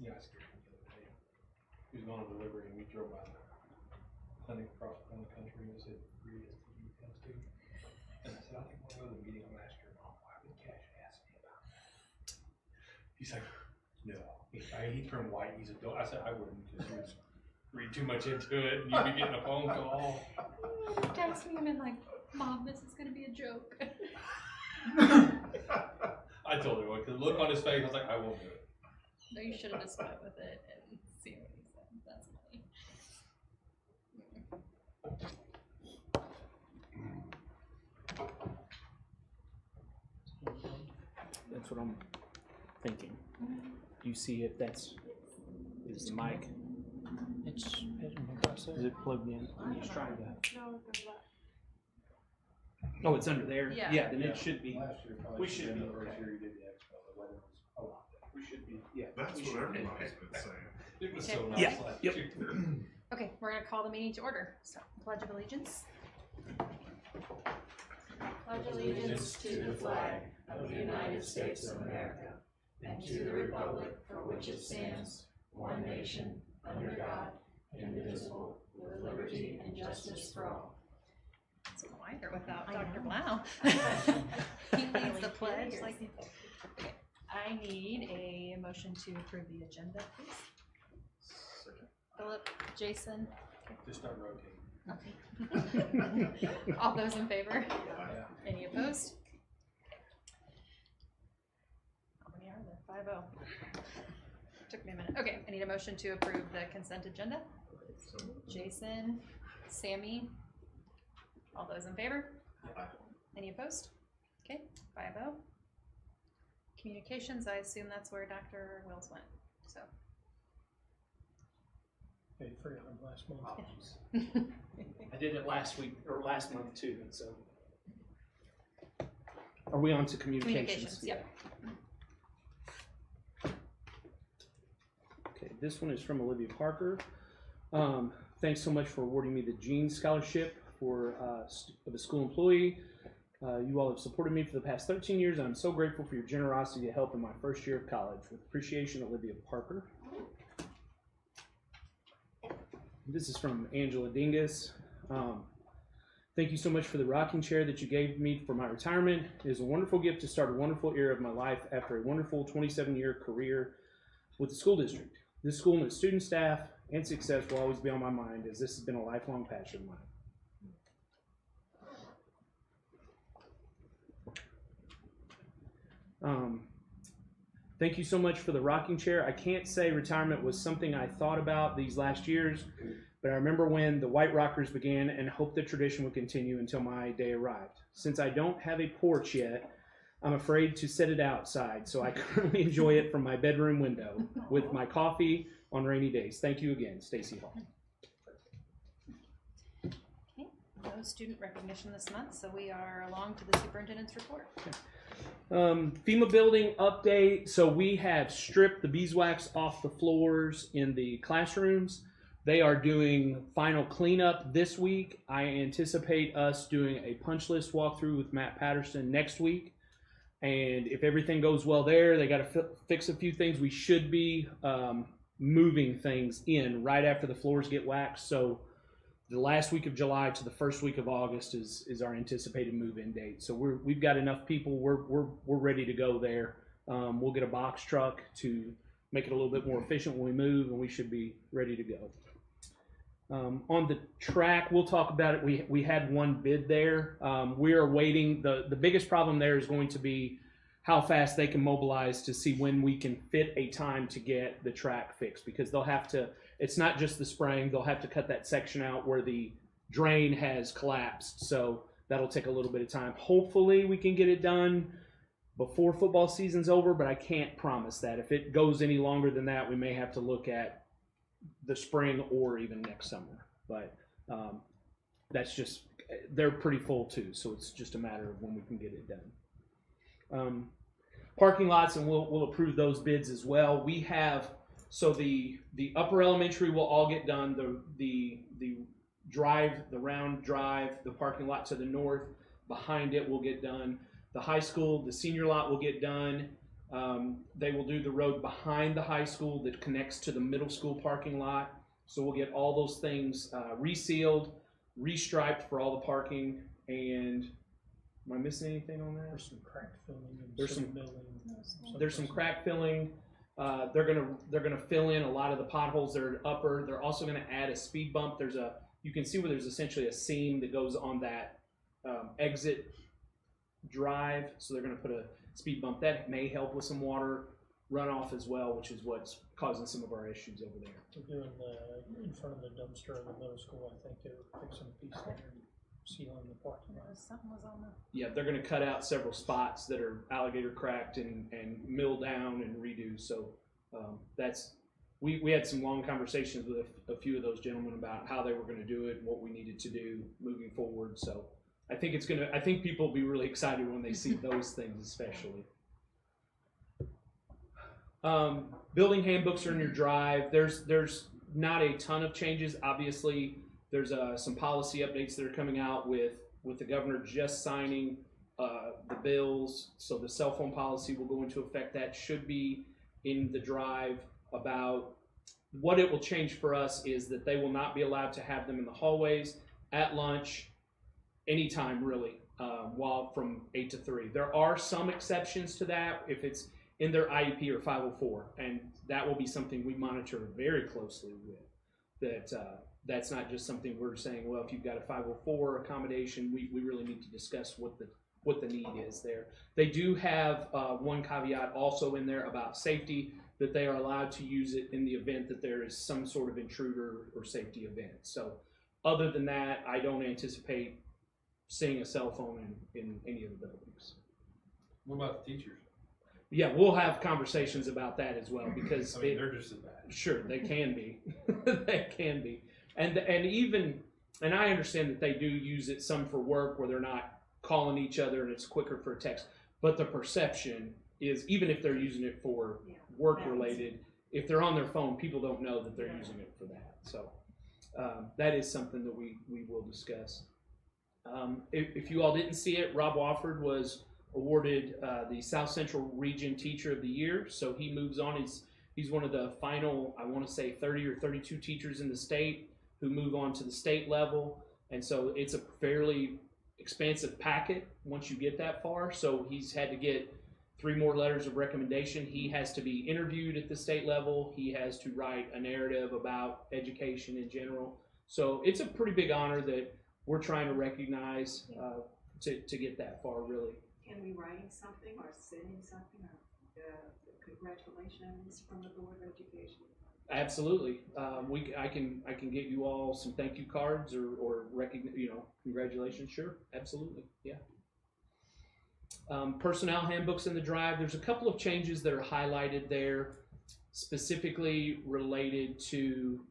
guy scared me the other day. He was going on delivery and we drove by the clinic across the country and said, "Read STD test too." And I said, "I think when I go to the meeting, I'm gonna ask your mom why would Cash ask me about that?" He's like, "No." He turned white. He's a I said, "I wouldn't, because you would read too much into it and you'd be getting a phone call." They're texting him and like, "Mom, this is gonna be a joke." I told her what, because the look on his face, I was like, "I won't do it." No, you should have just went with it and seen what he said. That's funny. That's what I'm thinking. You see if that's is the mic. Is it plugged in? I'm just trying to. Oh, it's under there. Yeah. Then it should be. Last year, probably We should be the first okay. year you did the expo, the weather was a lot better. We should be. Yeah. That's what everybody's been saying. It was Okay. so nice Yeah. last Yep. year. Okay, we're gonna call the meeting to order. So, Pledge of Allegiance. Pledge allegiance to the flag of the United States of America and to the republic for which it stands, one nation, under God, indivisible, with liberty and justice for all. It's quieter without Dr. Blau. He leads the pledge. Okay. I need a motion to approve the agenda, please. Philip, Jason. Just start rotating. Okay. All those in favor? Yeah. Any opposed? How many are there? 5-0. Took me a minute. Okay, I need a motion to approve the consent agenda. Jason, Sammy, all those in favor? Any opposed? Okay, 5-0. Communications, I assume that's where Dr. Wills went, so. Hey, forgot him last month. I did it last week or last month too. So, are we on to communications? Yep. Okay, this one is from Olivia Parker. Thanks so much for awarding me the Jean Scholarship for of a school employee. You all have supported me for the past 13 years, and I'm so grateful for your generosity to help in my first year of college. With appreciation, Olivia Parker. This is from Angela Dingus. Thank you so much for the rocking chair that you gave me for my retirement. It is a wonderful gift to start a wonderful era of my life after a wonderful 27-year career with the school district. This school and its student staff and success will always be on my mind, as this has been a lifelong passion of mine. Thank you so much for the rocking chair. I can't say retirement was something I thought about these last years, but I remember when the white rockers began and hoped the tradition would continue until my day arrived. Since I don't have a porch yet, I'm afraid to set it outside, so I currently enjoy it from my bedroom window with my coffee on rainy days. Thank you again, Stacy Hall. Okay, no student recognition this month, so we are along to the superintendent's report. Okay. FEMA building update. So we have stripped the beeswax off the floors in the classrooms. They are doing final cleanup this week. I anticipate us doing a punch list walkthrough with Matt Patterson next week. And if everything goes well there, they got to fix a few things. We should be moving things in right after the floors get waxed. So the last week of July to the first week of August is our anticipated move-in date. So we've got enough people. We're ready to go there. We'll get a box truck to make it a little bit more efficient when we move, and we should be ready to go. On the track, we'll talk about it. We had one bid there. We are waiting. The biggest problem there is going to be how fast they can mobilize to see when we can fit a time to get the track fixed, because they'll have to. It's not just the spraying. They'll have to cut that section out where the drain has collapsed. So that'll take a little bit of time. Hopefully we can get it done before football season's over, but I can't promise that. If it goes any longer than that, we may have to look at the spring or even next summer. But that's just, they're pretty full too. So it's just a matter of when we can get it done. Parking lots, and we'll approve those bids as well. We have, so the upper elementary will all get done. The drive, the round drive, the parking lot to the north behind it will get done. The high school, the senior lot will get done. They will do the road behind the high school that connects to the middle school parking lot. So we'll get all those things resealed, restriped for all the parking. And am I missing anything on that? There's some crack filling and There's some- milling. There's some crack filling. They're gonna fill in a lot of the potholes that are upper. They're also gonna add a speed bump. You can see where there's essentially a seam that goes on that exit drive. So they're gonna put a speed bump that may help with some water runoff as well, which is what's causing some of our issues over there. They're doing in front of the dumpster in the middle school. I think they're fixing a piece there and sealing the parking lot. Something was on the. Yeah, they're gonna cut out several spots that are alligator cracked and mill down and redo. So we had some long conversations with a few of those gentlemen about how they were gonna do it and what we needed to do moving forward. So I think people will be really excited when they see those things, especially. Building handbooks are in your drive. There's not a ton of changes. Obviously, there's some policy updates that are coming out with the governor just signing the bills. So the cell phone policy will go into effect. That should be in the drive. About what it will change for us is that they will not be allowed to have them in the hallways, at lunch, anytime really, while from 8 to 3. There are some exceptions to that if it's in their IEP or 504, and that will be something we monitor very closely with. That's not just something we're saying, well, if you've got a 504 accommodation, we really need to discuss what the need is there. They do have one caveat also in there about safety, that they are allowed to use it in the event that there is some sort of intruder or safety event. So other than that, I don't anticipate seeing a cell phone in any of the buildings. What about the teachers? Yeah, we'll have conversations about that as well, because I mean, they're just as bad. Sure, they can be. They can be. And I understand that they do use it some for work where they're not calling each other and it's quicker for a text. But the perception is, even if they're using it for work related, if they're on their phone, people don't know that they're using it for that. So that is something that we will discuss. If you all didn't see it, Rob Wofford was awarded the South Central Region Teacher of the Year. So he moves on. He's one of the final, I want to say 30 or 32 teachers in the state who move on to the state level. And so it's a fairly expansive packet once you get that far. So he's had to get 3 more letters of recommendation. He has to be interviewed at the state level. He has to write a narrative about education in general. So it's a pretty big honor that we're trying to recognize to get that far, really. Can we write something or sending something or congratulations from the Board of Education? Absolutely. I can get you all some thank you cards or congratulations. Sure, absolutely, yeah. Personnel handbooks in the drive. There's a couple of changes that are highlighted there, specifically related to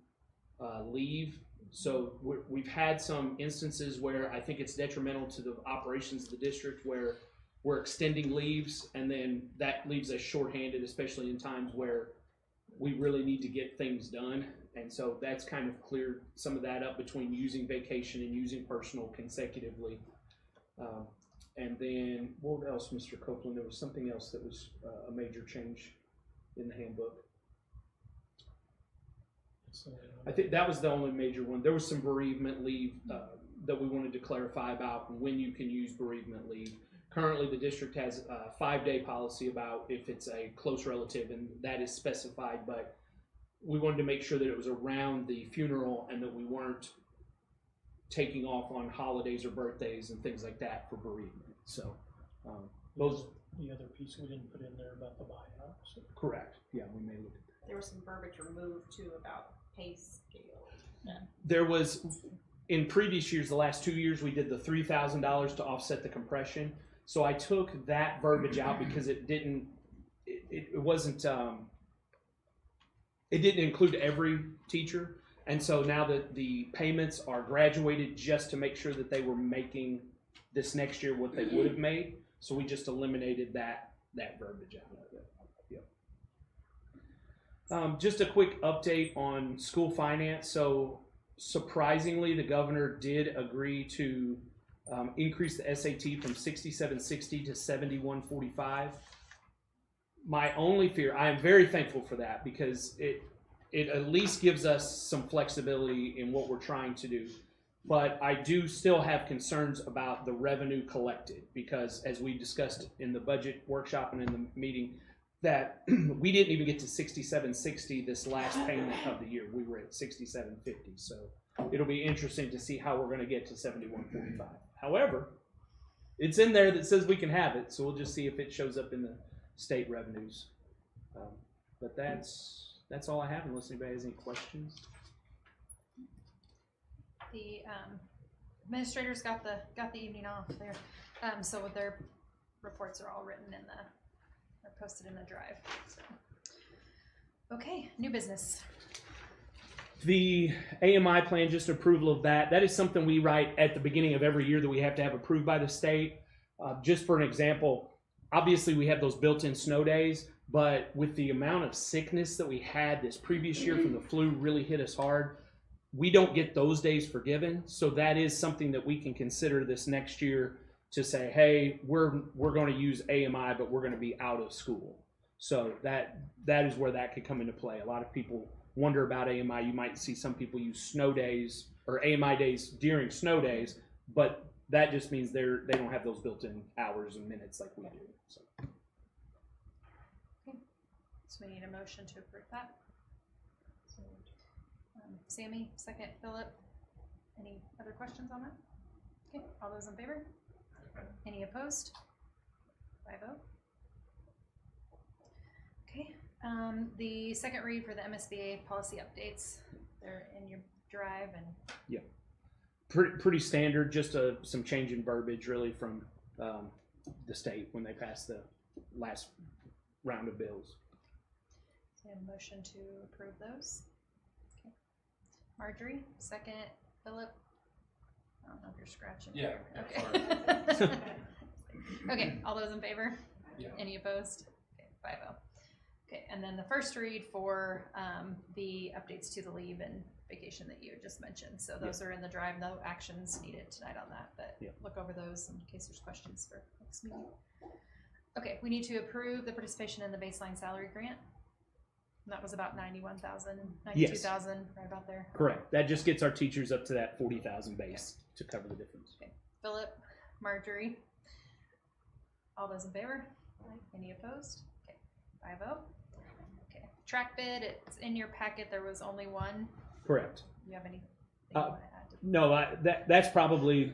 leave. So we've had some instances where I think it's detrimental to the operations of the district where we're extending leaves, and then that leaves us shorthanded, especially in times where we really need to get things done. And so that's kind of cleared some of that up between using vacation and using personal consecutively. And then what else, Mr. Copeland? There was something else that was a major change in the handbook. I think that was the only major one. There was some bereavement leave that we wanted to clarify about when you can use bereavement leave. Currently, the district has a 5-day policy about if it's a close relative, and that is specified, but we wanted to make sure that it was around the funeral and that we weren't taking off on holidays or birthdays and things like that for bereavement. So those. The other piece we didn't put in there about the buyout. So. Correct. Yeah, we may look at that. There was some verbiage removed too about pay scale. Yeah. There was, in previous years, the last 2 years, we did the $3,000 to offset the compression. So I took that verbiage out because it didn't include every teacher. And so now that the payments are graduated just to make sure that they were making this next year what they would have made. So we just eliminated that verbiage out of it. Yep. Just a quick update on school finance. So surprisingly, the governor did agree to increase the SAT from 6760 to 7145. my only fear, I am very thankful for that because it at least gives us some flexibility in what we're trying to do. But I do still have concerns about the revenue collected because, as we discussed in the budget workshop and in the meeting, that we didn't even get to 6760 this last payment of the year. We were at 6750. So it'll be interesting to see how we're going to get to 7145. However, it's in there that says we can have it, so we'll just see if it shows up in the state revenues. But that's all I have, unless anybody has any questions. The administrators got the evening off there, so their reports are all written in they're posted in the drive. So. Okay, new business. The AMI plan, just approval of that. That is something we write at the beginning of every year that we have to have approved by the state. Just for an example, obviously we have those built-in snow days, but with the amount of sickness that we had this previous year from the flu really hit us hard, we don't get those days forgiven. So that is something that we can consider this next year to say, hey, we're going to use AMI, but we're going to be out of school. So that is where that could come into play. A lot of people wonder about AMI. You might see some people use snow days or AMI days during snow days, but that just means they don't have those built-in hours and minutes like we do. So. Okay. So we need a motion to approve that. So, Sammy, second. Philip. Any other questions on that? Okay. All those in favor? Any opposed? 5-0. Okay. The second read for the MSBA policy updates. They're in your drive and. Yeah. Pretty standard, just some change in verbiage really from the state when they passed the last round of bills. So a motion to approve those. Okay. Marjorie, second. Philip. I don't know if you're scratching. Yeah. Okay. Okay. All those in favor? Yeah. Any opposed? Okay. 5-0. Okay. And then the first read for the updates to the leave and vacation that you had just mentioned. So those are in the drive. No actions needed tonight on that, but look over those in case there's questions for next meeting. Okay, we need to approve the participation in the baseline salary grant. And that was about 91,000, 92,000, right about there. Correct. That just gets our teachers up to that 40,000 base to cover the difference. Okay. Philip, Marjorie, all those in favor? Any opposed? Okay, 5-0. Okay, track bid, it's in your packet. There was only one. Correct. You have anything you want to add to No, that's probably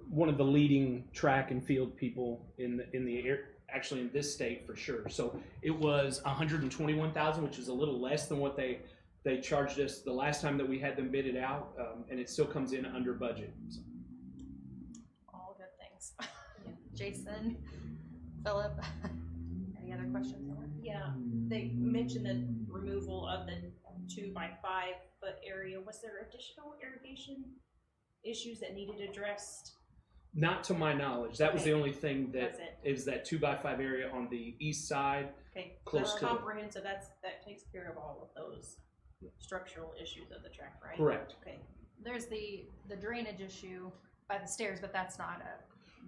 one of the leading track and field people in the air, actually in this state for sure. So it was 121,000, which is a little less than what they charged us the last time that we had them bid it out, and it still comes in under budget. So. all good things. Jason, Philip, any other questions on that? Yeah, they mentioned the removal of the 2x5 foot area. Was there additional irrigation issues that needed addressed? Not to my knowledge. That was Okay. the only thing that That's it. is that 2x5 area on the east side. Okay, Close that's to the- comprehensive. That takes care of all of those structural issues of the track, right? Correct. Okay. There's the drainage issue by the stairs, but that's not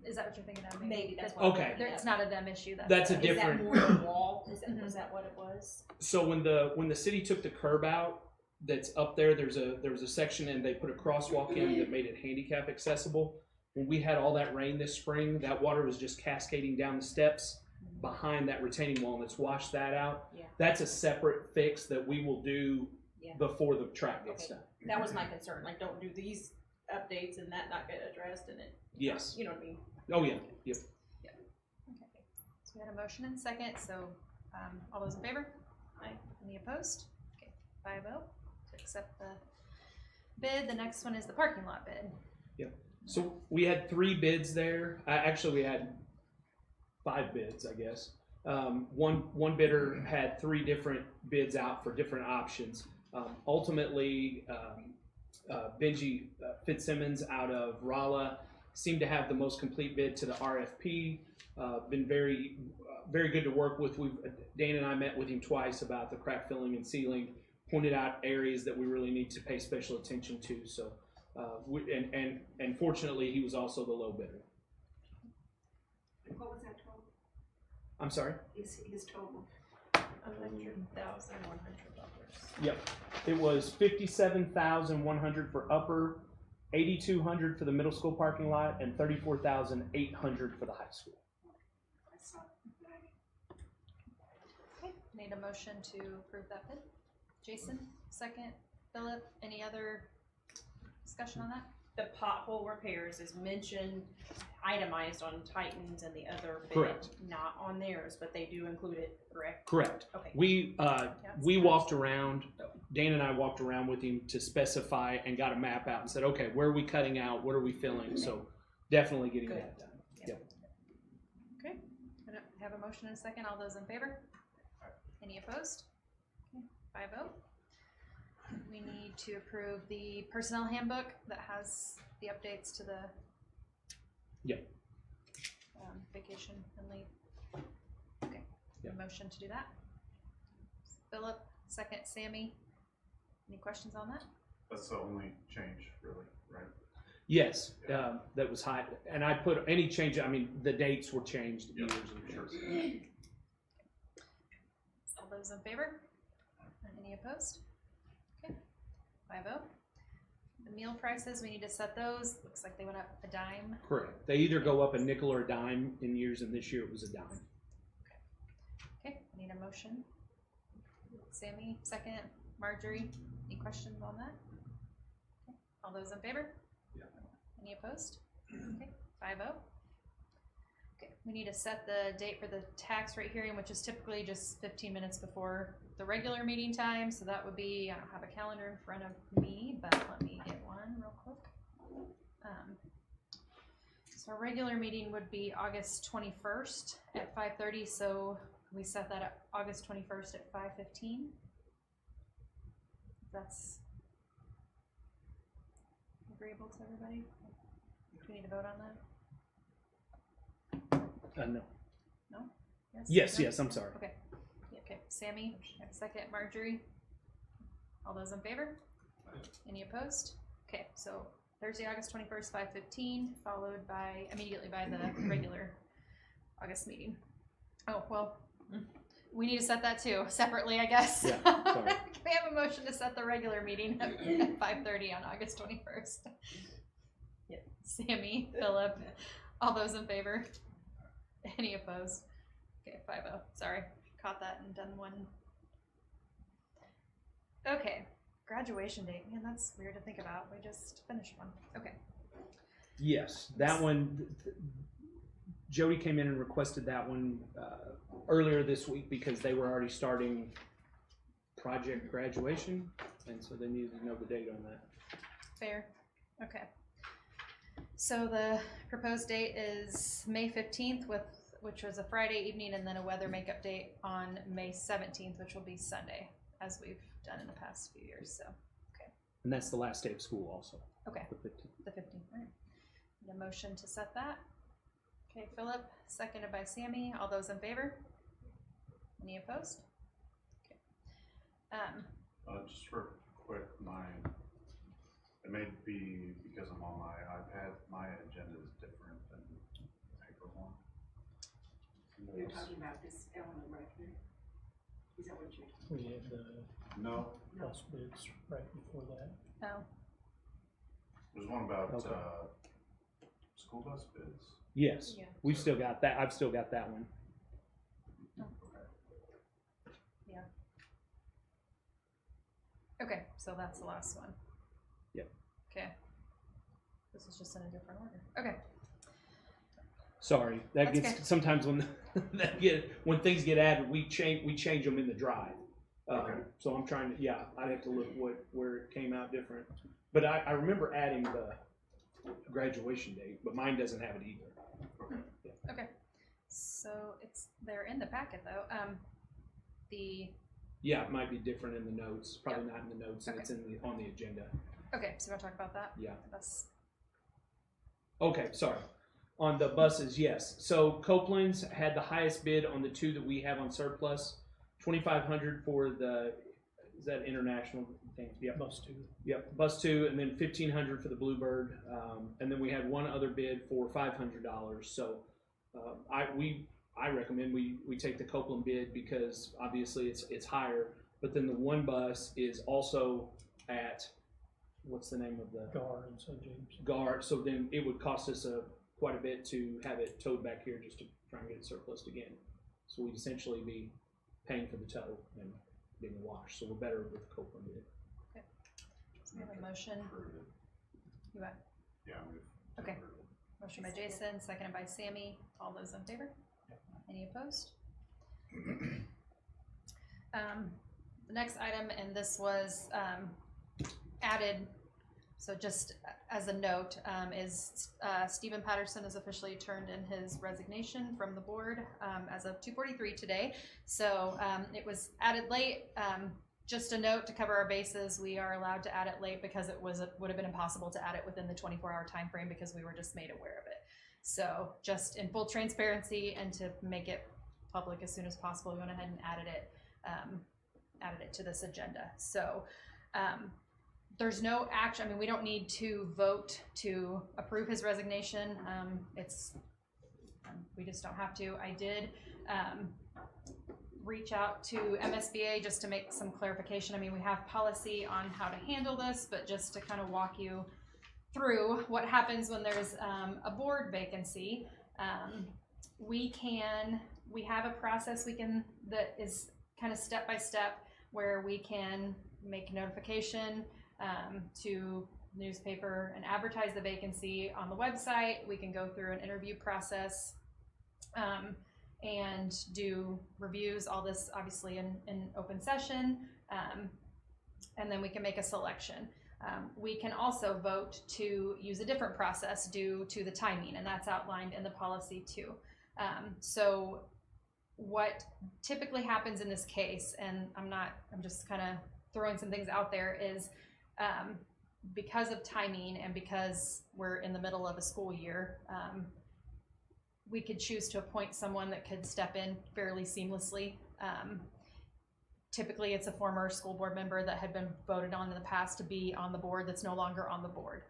is that what you're thinking of? Maybe that's That- what. Okay. It's not a them issue. That's a Is that different. more the wall? Was that what it was? So when the city took the curb out that's up there, there was a section and they put a crosswalk in that made it handicap accessible. When we had all that rain this spring, that water was just cascading down the steps behind that retaining wall, and it's washed that out. Yeah. That's a separate fix that we will do before the track gets Okay. done. That was my concern. Like, don't do these updates and that not get addressed, and it. Yes. You know what I mean? Oh yeah. Yep. Okay. So we had a motion and second. So all those in favor? Aye. Any opposed? Okay. 5-0 to accept the bid. The next one is the parking lot bid. So we had 3 bids there. Actually, we had 5 bids, I guess. One bidder had 3 different bids out for different options. Ultimately, Benji Fitzsimmons out of Rolla seemed to have the most complete bid to the RFP. Been very good to work with. Dan and I met with him twice about the crack filling and sealing, pointed out areas that we really need to pay special attention to. So. And fortunately, he was also the low bidder. What was that total? I'm sorry? His total. $100,100. Yep. It was 57,100 for upper, 8,200 for the middle school parking lot, and 34,800 for the high school. Okay, need a motion to approve that bid. Jason, second. Philip, any other discussion on that? The pothole repairs is mentioned, itemized on Titan's and the other bid. Correct. Not on theirs, but they do include it, correct? Correct. Okay. We it's we nice. walked around. Dan and I walked around with him to specify and got a map out and said, okay, where are we cutting out? What are we filling? So definitely getting Good. that done. Yep. Okay, I don't have a motion and a second. All those in favor? Any opposed? Okay, 5-0. We need to approve the personnel handbook that has the updates to the Yep. Vacation and leave. Okay, Yep. motion to do that. Philip, second. Sammy, any questions on that? That's the only change, really, right? Yes, that was high. And I put any change, I mean, the dates were changed Yep, years and sure. years. All those in favor? Any opposed? Okay, 5-0. The meal prices, we need to set those. Looks like they went up a dime. Correct. They either go up a nickel or a dime in years, and this year it was a dime. Okay, I need a motion. Sammy, second. Marjorie, any questions on that? Okay. All those in favor? Yeah. Any opposed? Okay, 5-0. Okay, we need to set the date for the tax rate hearing, which is typically just 15 minutes before the regular meeting time. So that would be, I don't have a calendar in front of me, but let me get one real quick. So our regular meeting would be August 21st at 5:30. So we set that up August 21st at 5:15. That's agreeable to everybody? Do we need to vote on that? No. No? Yes, No? yes, I'm sorry. Okay. Yeah, okay. Sammy, and second. Marjorie. All those in favor? Any opposed? Okay, so Thursday, August 21st, 5:15, followed by, immediately by the regular August meeting. Oh, well, we need to set that too, separately, I guess. Yeah, sorry. Can we have a motion to set the regular meeting at 5:30 on August 21st? Yeah. Sammy, Philip, all those in favor? Any opposed? Okay, 5-0. Sorry, caught that and done one. Okay, graduation date. Man, that's weird to think about. We just finished one. Okay. Yes, that one, Jody came in and requested that one earlier this week because they were already starting project graduation, and so they needed to know the date on that. Fair. Okay. So the proposed date is May 15th, which was a Friday evening, and then a weather makeup date on May 17th, which will be Sunday, as we've done in the past few years. So, okay. And that's the last day of school also. Okay. The 15th. The 15th. All right. Need a motion to set that. Okay, Philip, seconded by Sammy. All those in favor? Any opposed? Okay. Just for quick, it may be because I'm on my iPad, my agenda is different than the paper one. You're talking about this element right here? Is that what you're talking We had the No, bus bids right before that. Oh, there's one about, Okay. school bus bids. Yes, yeah. we've still got that. I've still got that one. Okay, so that's the last one. Yep. Okay. This is just in a different order. Okay. Sorry, that That's gets okay. sometimes when when things get added, we change them in the drive. Okay. So I'm trying to, yeah, I'd have to look where it came out different. But I remember adding the graduation date, but mine doesn't have it either. Okay. Okay. So they're in the packet though. Yeah, it might be different in the notes. Probably not in the notes, and Okay. it's on the agenda. Okay, so we'll talk about that. Yeah. The bus. Okay, sorry. On the buses, yes. So Copeland's had the highest bid on the two that we have on surplus. 2,500 for is that international thing? Yep. Bus two. Yep, bus two, and then 1,500 for the Bluebird, and then we had one other bid for $500. So we I recommend we take the Copeland bid because obviously it's higher, but then the one bus is also at, what's the name of the? Gar and St. James. Gar, so then it would cost us quite a bit to have it towed back here just to try and get it surplused again. So we'd essentially be paying for the tow and being washed, so we're better with the Copeland bid. So we have a motion. Approve it. You want, Yeah, move. to Okay. approve it. motion by Jason, seconded by Sammy. All those in favor? Any opposed? The next item, and this was added, so just as a note, is Stephen Patterson has officially turned in his resignation from the board as of 2:43 today. So it was added late. Just a note to cover our bases, we are allowed to add it late because it would have been impossible to add it within the 24-hour time frame because we were just made aware of it. So just in full transparency and to make it public as soon as possible, we went ahead and added it to this agenda. So there's no action. I mean, we don't need to vote to approve his resignation. We just don't have to. I did reach out to MSBA just to make some clarification. I mean, we have policy on how to handle this, but just to kind of walk you through what happens when there's a board vacancy. We have a process that is kind of step by step where we can make notification to newspaper and advertise the vacancy on the website. We can go through an interview process and do reviews, all this obviously in open session, and then we can make a selection. We can also vote to use a different process due to the timing, and that's outlined in the policy too. So what typically happens in this case, and I'm just kind of throwing some things out there, is because of timing and because we're in the middle of a school year, we could choose to appoint someone that could step in fairly seamlessly. Typically, it's a former school board member that had been voted on in the past to be on the board that's no longer on the board.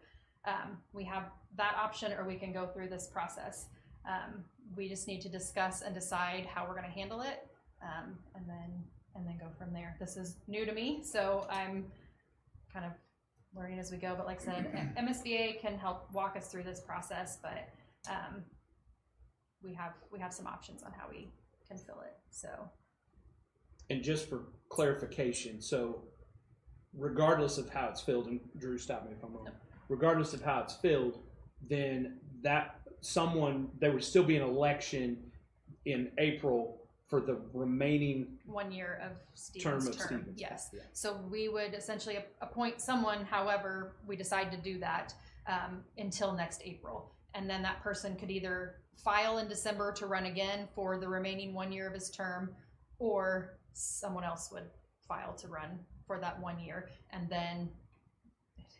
We have that option, or we can go through this process. We just need to discuss and decide how we're going to handle it, and then go from there. This is new to me, so I'm kind of learning as we go. But like I said, MSBA can help walk us through this process, but we have some options on how we can fill it. So. And just for clarification, so regardless of how it's filled, and Drew, stop me if I'm wrong. No. Regardless of how it's filled, then there would still be an election in April for the remaining 1 year of Stephen's term of term. Stevens. Yes. Yeah. So we would essentially appoint someone, however we decide to do that, until next April. And then that person could either file in December to run again for the remaining 1 year of his term, or someone else would file to run for that 1 year, and then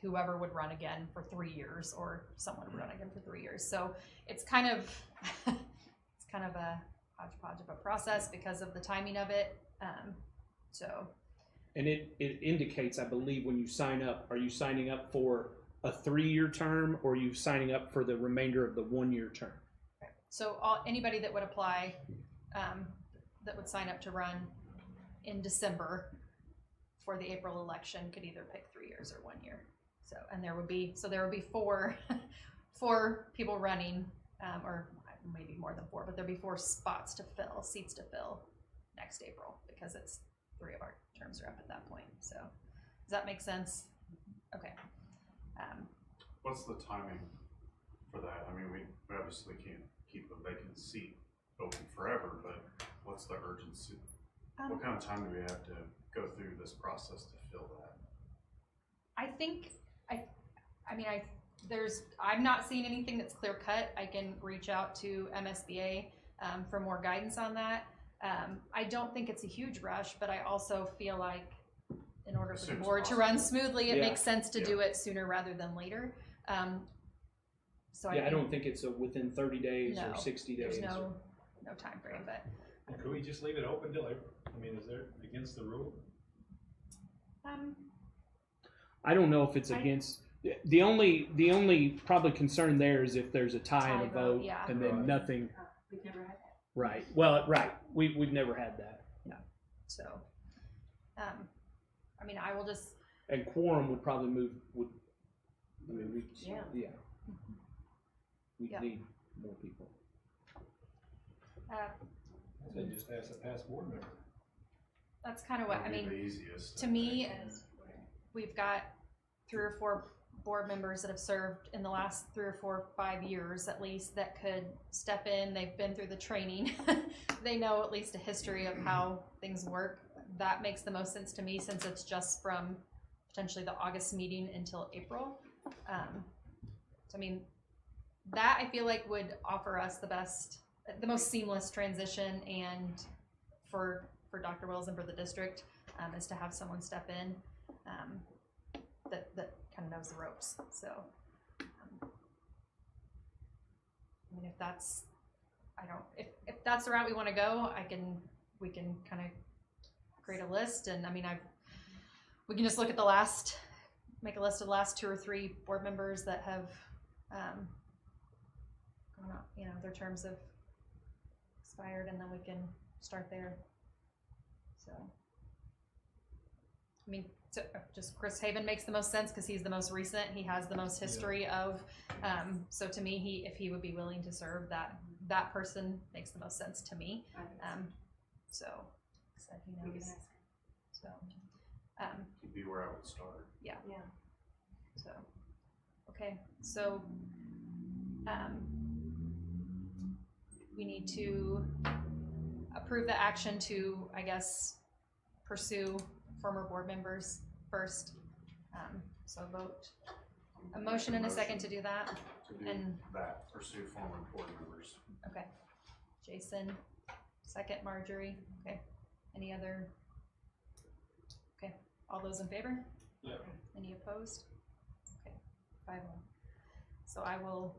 whoever would run again for 3 years, or someone would run again for 3 years. So it's kind of a hodgepodge of a process because of the timing of it. And it indicates, I believe, when you sign up, are you signing up for a 3-year term, or are you signing up for the remainder of the 1 year term? So anybody that would apply, that would sign up to run in December for the April election could either pick 3 years or 1 year. So, and there would be four people running, or maybe more than four, but there'd be 4 seats to fill next April, because it's 3 of our terms are up at that point. So does that make sense? Okay. What's the timing for that? I mean, we obviously can't keep a vacant seat open forever, but what's the urgency? What kind of time do we have to go through this process to fill that? I'm not seeing anything that's clear cut. I can reach out to MSBA for more guidance on that. I don't think it's a huge rush, but I also feel like in order for the board to run smoothly, it makes sense to do it sooner rather than later. I don't think it's within 30 days or 60 days. There's no time frame, but. Could we just leave it open till April? I mean, is there against the rule? I don't know if it's against. The only probably concern there is if there's a tie and a vote, yeah. and then nothing. We've never had that. Right. Well, right. We've never had that. So, I mean, I will just, And quorum would probably would. I mean, Yeah. Yeah. We Yeah. need more people. I said just ask a past board member. that's kind of what, I That'd be mean, the easiest. to me, we've got 3 or 4 board members that have served in the last 3 or 4, 5 years at least that could step in. They've been through the training. They know at least a history of how things work. That makes the most sense to me since it's just from potentially the August meeting until April. So I mean, that I feel like would offer us the most seamless transition, and for Dr. Wills and for the district, is to have someone step in that kind of knows the ropes. So, I mean, if that's the route we want to go, we can kind of create a list, and I mean, we can just look at make a list of the last 2 or 3 board members that have gone up, their terms have expired, and then we can start there. So, I mean, just Chris Haven makes the most sense because he's the most recent. He has the most history of. So to me, if he would be willing to serve, that person makes the most sense to me. So said he knows. So. He'd be where I would start. Yeah. So, okay. So, we need to approve the action to, I guess, pursue former board members first. So a motion and a second to do that. To do And- that, pursue former board members. Okay. Jason, second. Marjorie. Okay. Any other? Okay. All those in favor? Yep. Any opposed? Okay. 5-1. So I will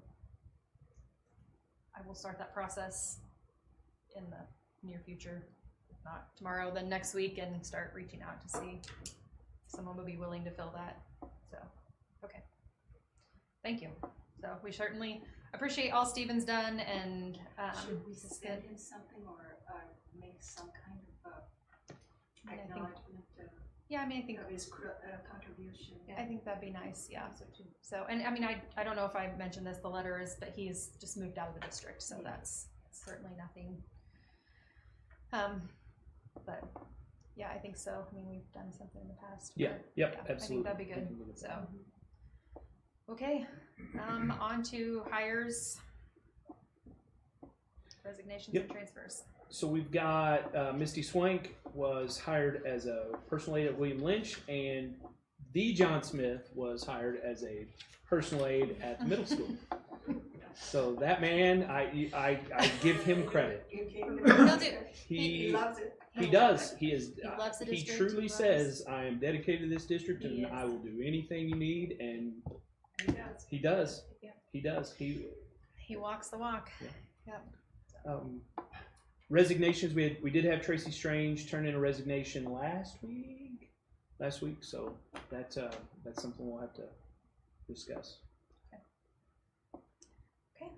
start that process in the near future. If not tomorrow, then next week, and start reaching out to see if someone would be willing to fill that. So, okay. Thank you. So we certainly appreciate all Steven's done, and Should we this is send good. him something or make some kind of I think- acknowledgement Yeah, I mean, I think of his contribution? I think that'd be nice. Yeah. So, and I mean, I don't know if I mentioned this, the letter is, but he's just moved out of the district, so that's certainly nothing. But yeah, I think so. I mean, we've done something in the past. Yeah. where- Yep. I Absolutely. think that'd be good. So, okay, on to hires, resignations, Yep. and transfers. So we've got Misty Swank was hired as a personal aide at William Lynch, and the John Smith was hired as a personal aide at the middle school. So that man, I give him credit. He'll do. He loves it. he does. He is. He loves the He district. truly He loves- says, "I am dedicated to this district, He and is. I will do anything you need." And He does. he does. Yeah. He does. He walks the walk. Yeah. Resignations. We did have Tracy Strange turn in a resignation last week. So that's something we'll have to discuss. Okay,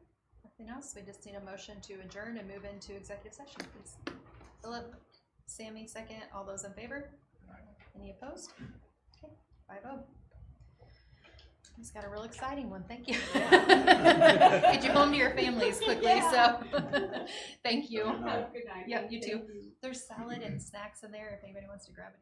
nothing else. We just need a motion to adjourn and move into executive session, please. Philip, Sammy, second. All those in favor? Any opposed? Okay, 5-0. He's got a real exciting one. Thank you. Get you home to your families quickly. So, thank you. Have a good night. Yep, you too. Thank you. There's salad and snacks in there if anybody wants to grab it.